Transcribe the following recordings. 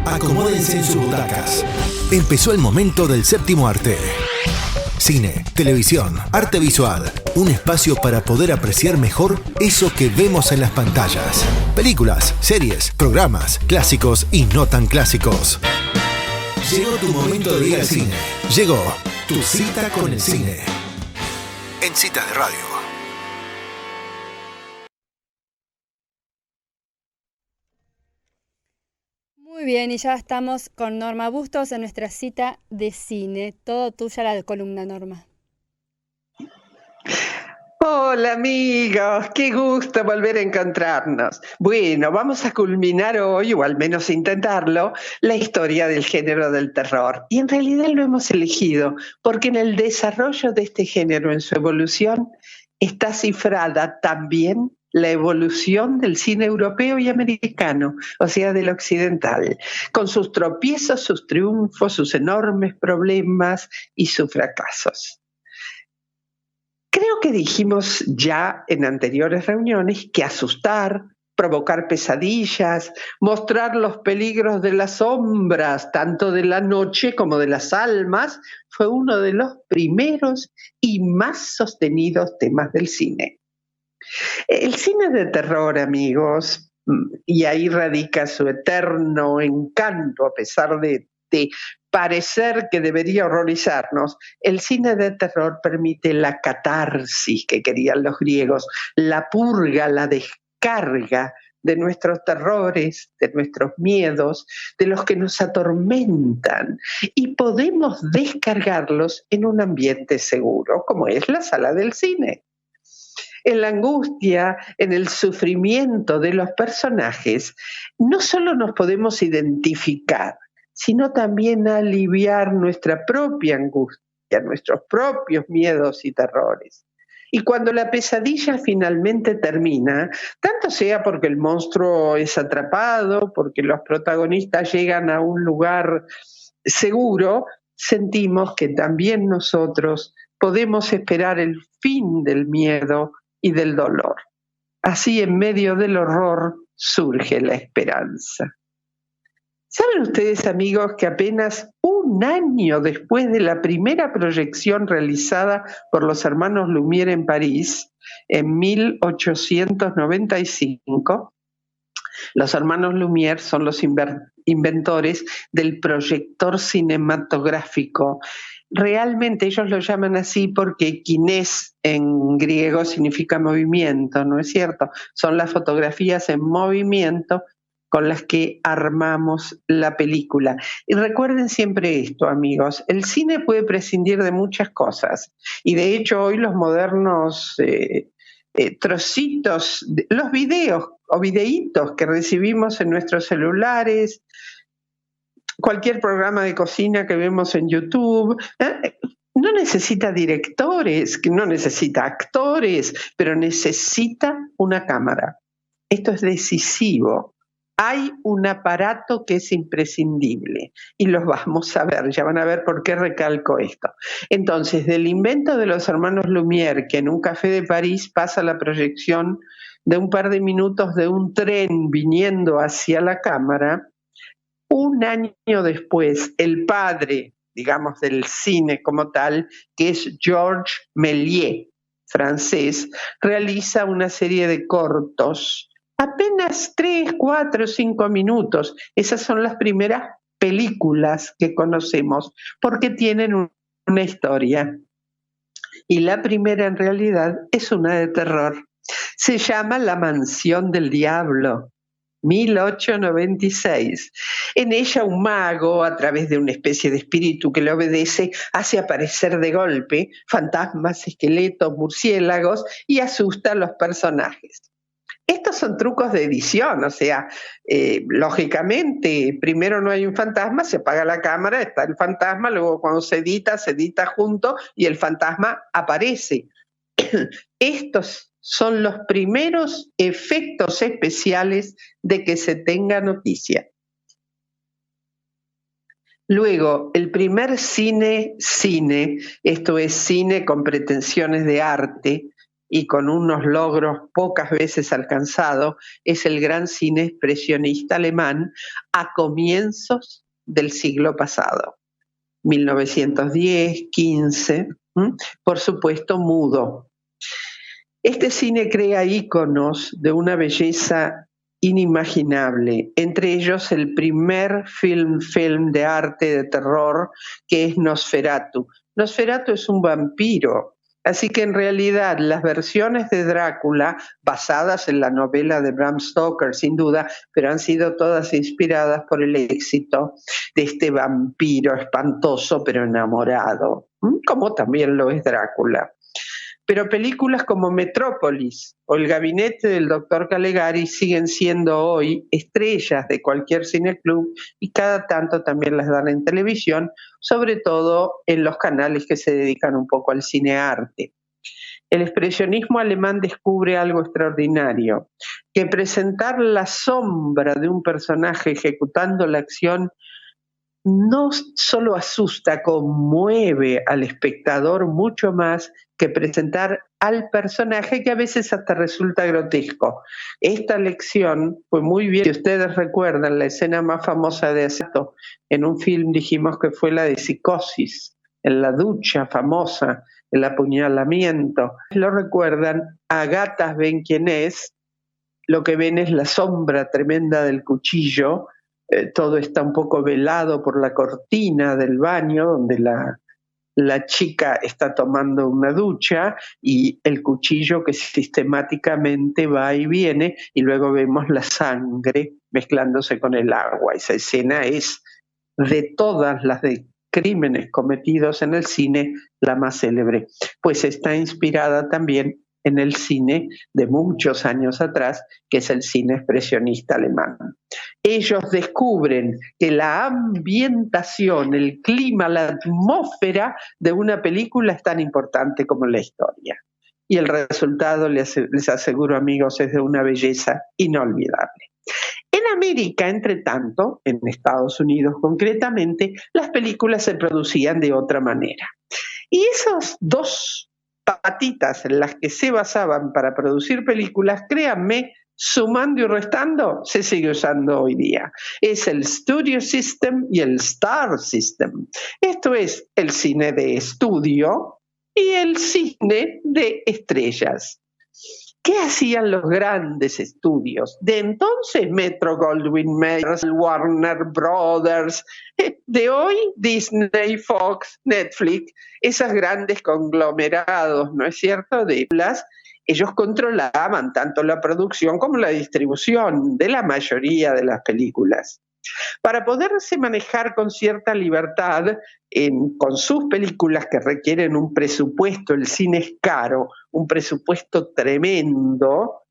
Acomódense en sus butacas. Empezó el momento del séptimo arte. Cine, televisión, arte visual. Un espacio para poder apreciar mejor eso que vemos en las pantallas. Películas, series, programas, clásicos y no tan clásicos. Llegó tu momento de ir al cine. Llegó tu cita con el cine. En Citas de Radio. Muy bien, y ya estamos con Norma Bustos en nuestra cita de cine. Todo tuya la columna, Norma. Hola amigos, qué gusto volver a encontrarnos. Bueno, vamos a culminar hoy, o al menos intentarlo, la historia del género del terror. Y en realidad lo hemos elegido porque en el desarrollo de este género, en su evolución, está cifrada también la evolución del cine europeo y americano, o sea, del occidental, con sus tropiezos, sus triunfos, sus enormes problemas y sus fracasos. Creo que dijimos ya en anteriores reuniones que asustar, provocar pesadillas, mostrar los peligros de las sombras, tanto de la noche como de las almas, fue uno de los primeros y más sostenidos temas del cine. El cine de terror, amigos, y ahí radica su eterno encanto, a pesar de parecer que debería horrorizarnos, el cine de terror permite la catarsis que querían los griegos, la purga, la descarga de nuestros terrores, de nuestros miedos, de los que nos atormentan, y podemos descargarlos en un ambiente seguro, como es la sala del cine. En la angustia, en el sufrimiento de los personajes, no solo nos podemos identificar, sino también aliviar nuestra propia angustia, nuestros propios miedos y terrores. Y cuando la pesadilla finalmente termina, tanto sea porque el monstruo es atrapado, porque los protagonistas llegan a un lugar seguro, sentimos que también nosotros podemos esperar el fin del miedo y del dolor. Así, en medio del horror, surge la esperanza. ¿Saben ustedes, amigos, que apenas un año después de la primera proyección realizada por los hermanos Lumière en París, en 1895, los hermanos Lumière son los inventores del proyector cinematográfico? Realmente ellos lo llaman así porque kinés en griego significa movimiento, ¿no es cierto? Son las fotografías en movimiento con las que armamos la película. Y recuerden siempre esto, amigos, el cine puede prescindir de muchas cosas, y de hecho hoy los modernos trocitos, los videos o videitos que recibimos en nuestros celulares, cualquier programa de cocina que vemos en YouTube, no necesita directores, no necesita actores, pero necesita una cámara. Esto es decisivo. Hay un aparato que es imprescindible y los vamos a ver, ya van a ver por qué recalco esto. Entonces, del invento de los hermanos Lumière, que en un café de París pasa la proyección de un par de minutos de un tren viniendo hacia la cámara, un año después, el padre, digamos, del cine como tal, que es Georges Méliès, francés, realiza una serie de cortos, apenas 3, 4, 5 minutos. Esas son las primeras películas que conocemos, porque tienen una historia. Y la primera, en realidad, es una de terror. Se llama La Mansión del Diablo, 1896. En ella un mago, a través de una especie de espíritu que le obedece, hace aparecer de golpe fantasmas, esqueletos, murciélagos y asusta a los personajes. Estos son trucos de edición, o sea, lógicamente, primero no hay un fantasma, se apaga la cámara, está el fantasma, luego cuando se edita junto y el fantasma aparece. Estos son los primeros efectos especiales de que se tenga noticia. Luego, el primer cine, esto es cine con pretensiones de arte, y con unos logros pocas veces alcanzados, es el gran cine expresionista alemán a comienzos del siglo pasado, 1910, 15, por supuesto mudo. Este cine crea íconos de una belleza inimaginable, entre ellos el primer film de arte de terror, que es Nosferatu. Nosferatu es un vampiro, así que en realidad las versiones de Drácula, basadas en la novela de Bram Stoker sin duda, pero han sido todas inspiradas por el éxito de este vampiro espantoso pero enamorado, como también lo es Drácula. Pero películas como Metrópolis o El gabinete del doctor Caligari siguen siendo hoy estrellas de cualquier cineclub y cada tanto también las dan en televisión, sobre todo en los canales que se dedican un poco al cinearte. El expresionismo alemán descubre algo extraordinario, que presentar la sombra de un personaje ejecutando la acción no solo asusta, conmueve al espectador mucho más que presentar al personaje, que a veces hasta resulta grotesco. Esta lección fue muy bien, si ustedes recuerdan la escena más famosa de esto, en un film dijimos que fue la de Psicosis, en la ducha famosa, el apuñalamiento. Lo recuerdan, a gatas ven quién es, lo que ven es la sombra tremenda del cuchillo. Todo está un poco velado por la cortina del baño donde la chica está tomando una ducha y el cuchillo que sistemáticamente va y viene, y luego vemos la sangre mezclándose con el agua. Esa escena es, de todas las de crímenes cometidos en el cine, la más célebre, pues está inspirada también en el cine de muchos años atrás, que es el cine expresionista alemán. Ellos descubren que la ambientación, el clima, la atmósfera de una película es tan importante como la historia. Y el resultado, les aseguro, amigos, es de una belleza inolvidable. En América, entre tanto, en Estados Unidos concretamente, las películas se producían de otra manera. Y esas dos patitas en las que se basaban para producir películas, créanme, sumando y restando, se sigue usando hoy día. Es el Studio System y el Star System. Esto es el cine de estudio y el cine de estrellas. ¿Qué hacían los grandes estudios? De entonces, Metro-Goldwyn-Mayer, Warner Brothers, de hoy Disney, Fox, Netflix, esos grandes conglomerados, ¿no es cierto?, ellos controlaban tanto la producción como la distribución de la mayoría de las películas. Para poderse manejar con cierta libertad con sus películas que requieren un presupuesto, el cine es caro, un presupuesto tremendo.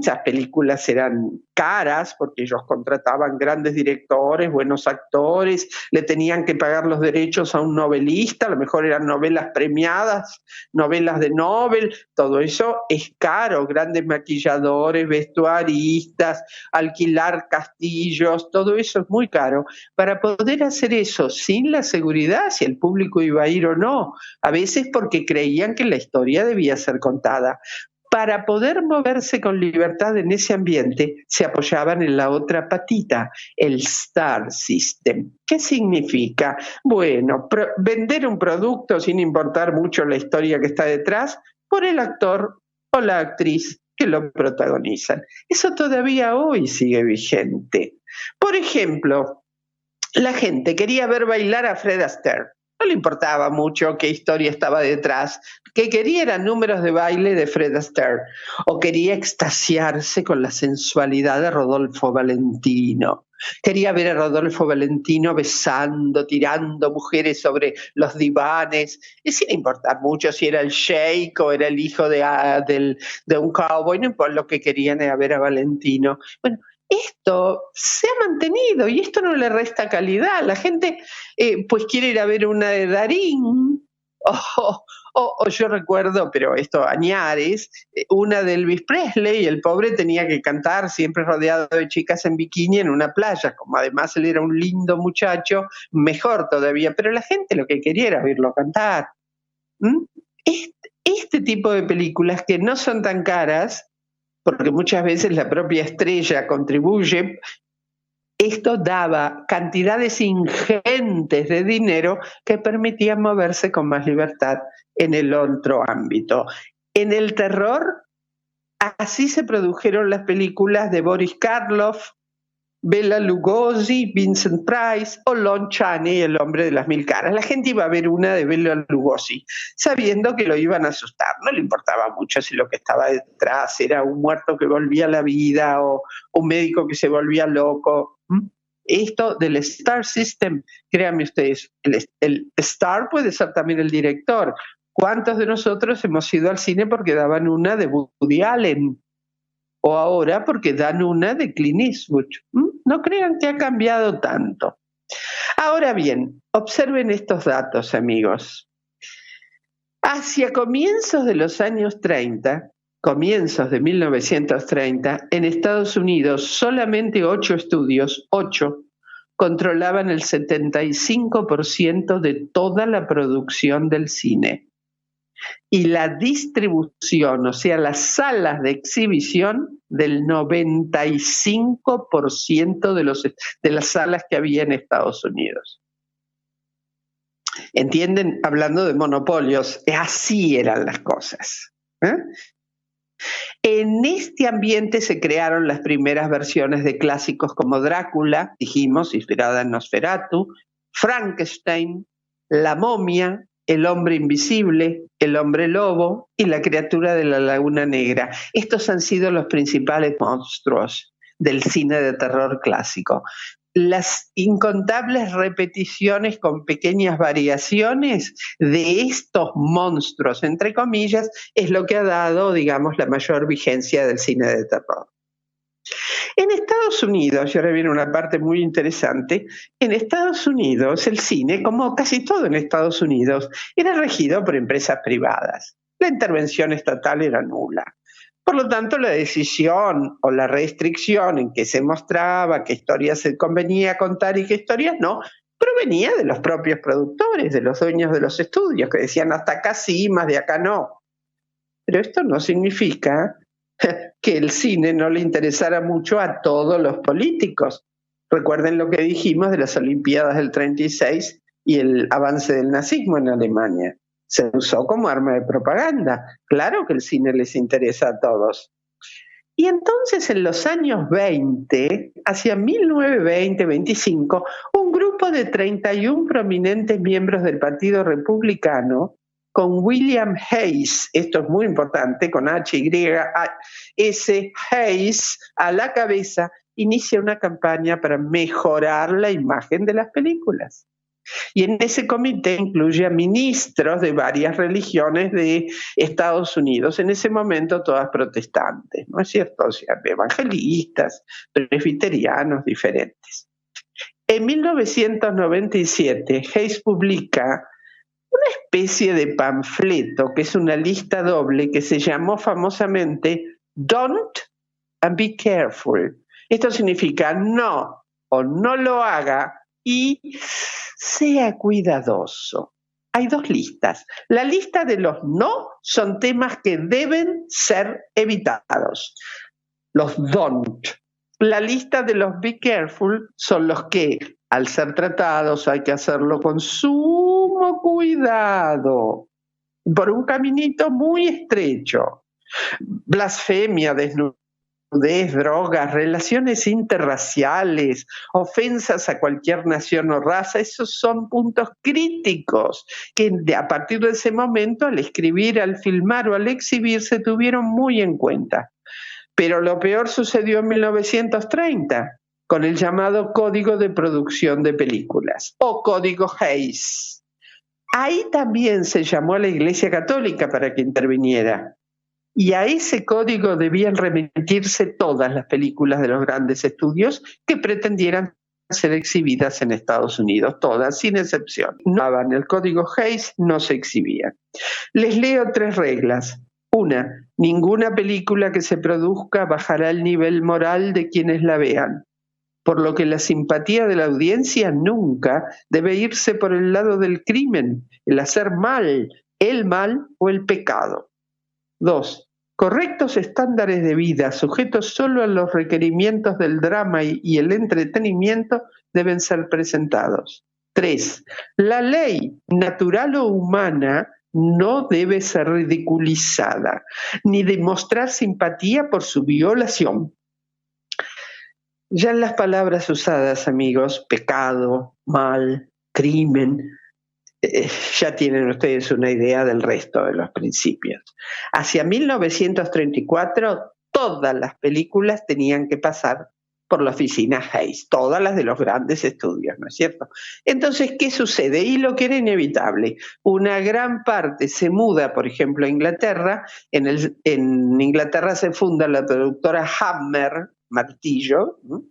Esas películas eran caras porque ellos contrataban grandes directores, buenos actores, le tenían que pagar los derechos a un novelista, a lo mejor eran novelas premiadas, novelas de Nobel, todo eso es caro, grandes maquilladores, vestuaristas, alquilar castillos, todo eso es muy caro. Para poder hacer eso sin la seguridad si el público iba a ir o no, a veces porque creían que la historia debía ser contada. Para poder moverse con libertad en ese ambiente, se apoyaban en la otra patita, el Star System. ¿Qué significa? Bueno, vender un producto sin importar mucho la historia que está detrás, por el actor o la actriz que lo protagonizan. Eso todavía hoy sigue vigente. Por ejemplo, la gente quería ver bailar a Fred Astaire. No le importaba mucho qué historia estaba detrás, que quería eran números de baile de Fred Astaire, o quería extasiarse con la sensualidad de Rodolfo Valentino. Quería ver a Rodolfo Valentino besando, tirando mujeres sobre los divanes, y sin importar mucho si era el sheik o era el hijo de un cowboy, no importa, lo que querían era ver a Valentino. Bueno, esto se ha mantenido y esto no le resta calidad. La gente pues quiere ir a ver una de Darín o yo recuerdo, pero esto Añares, una de Elvis Presley, y el pobre tenía que cantar siempre rodeado de chicas en bikini en una playa, como además él era un lindo muchacho, mejor todavía, pero la gente lo que quería era verlo cantar. este tipo de películas que no son tan caras, porque muchas veces la propia estrella contribuye, esto daba cantidades ingentes de dinero que permitían moverse con más libertad en el otro ámbito. En el terror, así se produjeron las películas de Boris Karloff, Bela Lugosi, Vincent Price o Lon Chaney, el hombre de las mil caras. La gente iba a ver una de Bela Lugosi, sabiendo que lo iban a asustar. No le importaba mucho si lo que estaba detrás era un muerto que volvía a la vida o un médico que se volvía loco. Esto del Star System, créanme ustedes, el Star puede ser también el director. ¿Cuántos de nosotros hemos ido al cine porque daban una de Woody Allen? O ahora porque dan una de Clint Eastwood. No crean que ha cambiado tanto. Ahora bien, observen estos datos, amigos. Hacia comienzos de los años 30, comienzos de 1930, en Estados Unidos solamente 8 estudios, 8, controlaban el 75% de toda la producción del cine. Y la distribución, o sea, las salas de exhibición del 95% de las salas que había en Estados Unidos. ¿Entienden? Hablando de monopolios, así eran las cosas. En este ambiente se crearon las primeras versiones de clásicos como Drácula, dijimos, inspirada en Nosferatu, Frankenstein, La momia, El hombre invisible, El hombre lobo y La criatura de la laguna negra. Estos han sido los principales monstruos del cine de terror clásico. Las incontables repeticiones con pequeñas variaciones de estos monstruos, entre comillas, es lo que ha dado, digamos, la mayor vigencia del cine de terror. En Estados Unidos, y ahora viene una parte muy interesante, en Estados Unidos el cine, como casi todo en Estados Unidos, era regido por empresas privadas. La intervención estatal era nula. Por lo tanto, la decisión o la restricción en que se mostraba qué historias se convenía contar y qué historias no, provenía de los propios productores, de los dueños de los estudios, que decían hasta acá sí, más de acá no. Pero esto no significa que el cine no le interesara mucho a todos los políticos. Recuerden lo que dijimos de las Olimpiadas del 36 y el avance del nazismo en Alemania. Se usó como arma de propaganda. Claro que el cine les interesa a todos. Y entonces en los años 20, hacia 1920-25, un grupo de 31 prominentes miembros del Partido Republicano, con William Hayes, esto es muy importante, con H-Y-S, Hayes, a la cabeza, inicia una campaña para mejorar la imagen de las películas. Y en ese comité incluye a ministros de varias religiones de Estados Unidos, en ese momento todas protestantes, ¿no es cierto? O sea, evangelistas, presbiterianos, diferentes. En 1997, Hayes publica una especie de panfleto, que es una lista doble, que se llamó famosamente Don't and Be Careful. Esto significa no o no lo haga y sea cuidadoso. Hay dos listas. La lista de los no son temas que deben ser evitados. Los don't. La lista de los be careful son los que, al ser tratados, hay que hacerlo con sumo cuidado, por un caminito muy estrecho. Blasfemia, desnudez, drogas, relaciones interraciales, ofensas a cualquier nación o raza, esos son puntos críticos que a partir de ese momento, al escribir, al filmar o al exhibir, se tuvieron muy en cuenta. Pero lo peor sucedió en 1930, con el llamado Código de Producción de Películas, o Código Hayes. Ahí también se llamó a la Iglesia Católica para que interviniera. Y a ese código debían remitirse todas las películas de los grandes estudios que pretendieran ser exhibidas en Estados Unidos, todas, sin excepción. No daban el código Hayes, no se exhibían. Les leo 3 reglas. 1. Ninguna película que se produzca bajará el nivel moral de quienes la vean, por lo que la simpatía de la audiencia nunca debe irse por el lado del crimen, el hacer mal, el mal o el pecado. 2. Correctos estándares de vida sujetos solo a los requerimientos del drama y el entretenimiento deben ser presentados. 3. La ley, natural o humana, no debe ser ridiculizada, ni demostrar simpatía por su violación. Ya en las palabras usadas, amigos, pecado, mal, crimen, ya tienen ustedes una idea del resto de los principios. Hacia 1934, todas las películas tenían que pasar por la oficina Hays, todas las de los grandes estudios, ¿no es cierto? Entonces, ¿qué sucede? Y lo que era inevitable, una gran parte se muda, por ejemplo, a Inglaterra. En Inglaterra se funda la productora Hammer, martillo, ¿no?,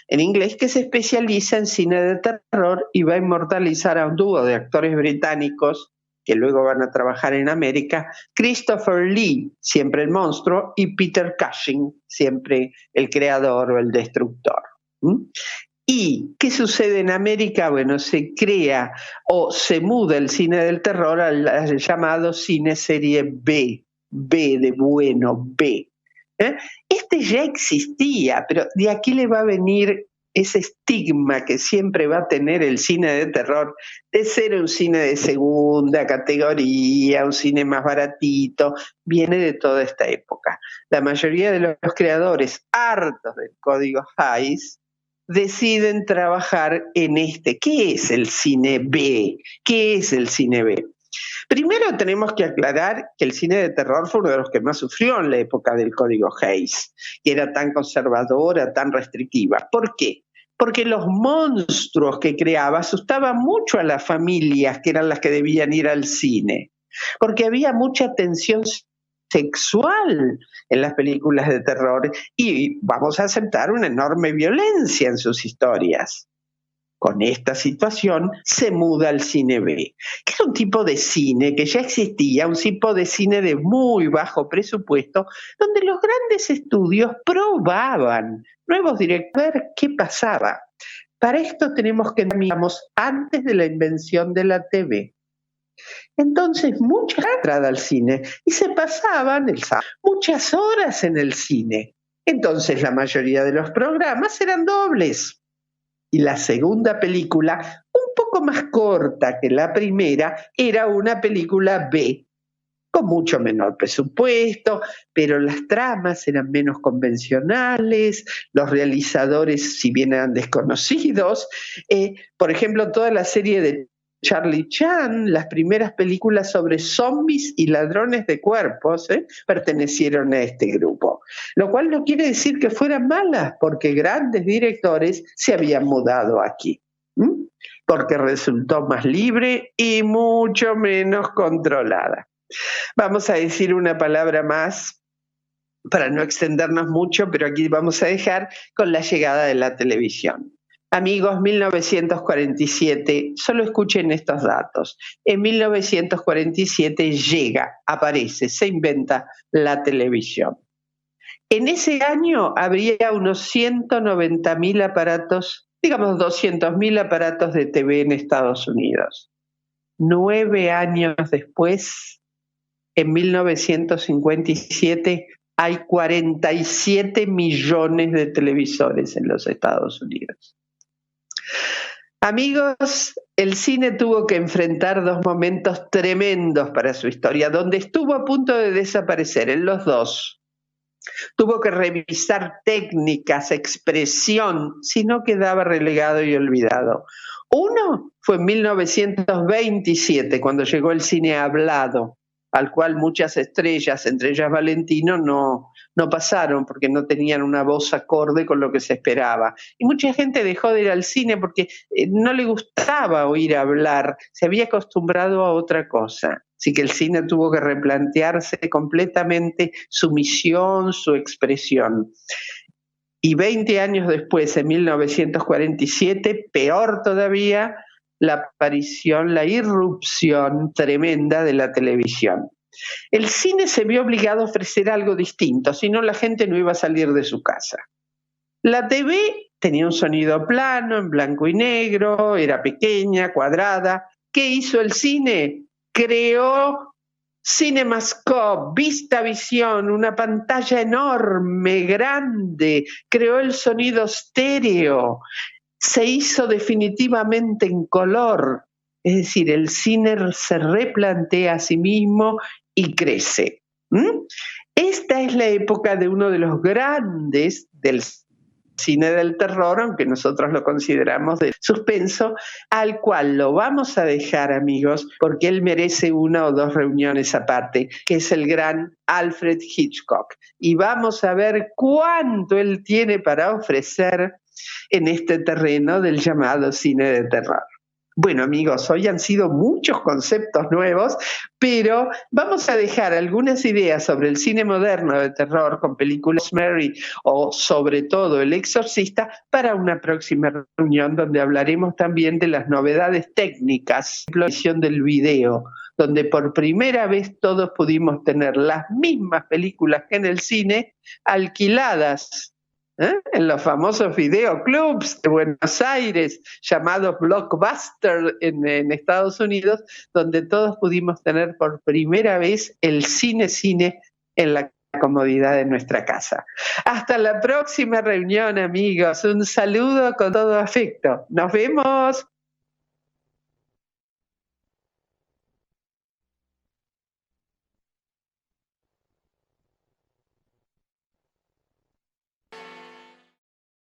en inglés, que se especializa en cine de terror y va a inmortalizar a un dúo de actores británicos que luego van a trabajar en América: Christopher Lee, siempre el monstruo, y Peter Cushing, siempre el creador o el destructor. ¿Y qué sucede en América? Bueno, se crea o se muda el cine del terror al llamado cine serie B, B de bueno, B. Este ya existía, pero de aquí le va a venir ese estigma que siempre va a tener el cine de terror, de ser un cine de segunda categoría, un cine más baratito, viene de toda esta época. La mayoría de los creadores, hartos del código Hays, deciden trabajar en este. ¿Qué es el cine B? ¿Qué es el cine B? Primero tenemos que aclarar que el cine de terror fue uno de los que más sufrió en la época del código Hays, que era tan conservadora, tan restrictiva. ¿Por qué? Porque los monstruos que creaba asustaban mucho a las familias, que eran las que debían ir al cine, porque había mucha tensión sexual en las películas de terror y, vamos a aceptar, una enorme violencia en sus historias. Con esta situación se muda al cine B, que es un tipo de cine que ya existía, un tipo de cine de muy bajo presupuesto, donde los grandes estudios probaban nuevos directores, ver qué pasaba. Para esto tenemos que miramos antes de la invención de la TV. Entonces, mucha entrada al cine y se pasaban muchas horas en el cine. Entonces, la mayoría de los programas eran dobles. Y la segunda película, un poco más corta que la primera, era una película B, con mucho menor presupuesto, pero las tramas eran menos convencionales, los realizadores, si bien eran desconocidos, por ejemplo, toda la serie de Charlie Chan, las primeras películas sobre zombies y ladrones de cuerpos, pertenecieron a este grupo. Lo cual no quiere decir que fueran malas, porque grandes directores se habían mudado aquí. Porque resultó más libre y mucho menos controlada. Vamos a decir una palabra más para no extendernos mucho, pero aquí vamos a dejar con la llegada de la televisión. Amigos, 1947, solo escuchen estos datos. En 1947 aparece, se inventa la televisión. En ese año habría unos 190.000 aparatos, digamos 200.000 aparatos de TV en Estados Unidos. 9 años después, en 1957, hay 47 millones de televisores en los Estados Unidos. Amigos, el cine tuvo que enfrentar dos momentos tremendos para su historia, donde estuvo a punto de desaparecer en los dos. Tuvo que revisar técnicas, expresión, si no quedaba relegado y olvidado. Uno fue en 1927, cuando llegó el cine hablado, al cual muchas estrellas, entre ellas Valentino, no pasaron porque no tenían una voz acorde con lo que se esperaba. Y mucha gente dejó de ir al cine porque no le gustaba oír hablar, se había acostumbrado a otra cosa. Así que el cine tuvo que replantearse completamente su misión, su expresión. Y 20 años después, en 1947, peor todavía, la aparición, la irrupción tremenda de la televisión. El cine se vio obligado a ofrecer algo distinto, si no la gente no iba a salir de su casa. La TV tenía un sonido plano, en blanco y negro, era pequeña, cuadrada. ¿Qué hizo el cine? Creó CinemaScope, VistaVision, una pantalla enorme, grande, creó el sonido estéreo, se hizo definitivamente en color, es decir, el cine se replantea a sí mismo y crece. Esta es la época de uno de los grandes del cine del terror, aunque nosotros lo consideramos de suspenso, al cual lo vamos a dejar, amigos, porque él merece una o dos reuniones aparte, que es el gran Alfred Hitchcock. Y vamos a ver cuánto él tiene para ofrecer en este terreno del llamado cine de terror. Bueno, amigos, hoy han sido muchos conceptos nuevos, pero vamos a dejar algunas ideas sobre el cine moderno de terror con películas Mary o sobre todo El Exorcista para una próxima reunión donde hablaremos también de las novedades técnicas, la edición del video, donde por primera vez todos pudimos tener las mismas películas que en el cine alquiladas en los famosos videoclubs de Buenos Aires, llamados Blockbuster en Estados Unidos, donde todos pudimos tener por primera vez el cine en la comodidad de nuestra casa. Hasta la próxima reunión, amigos. Un saludo con todo afecto. Nos vemos.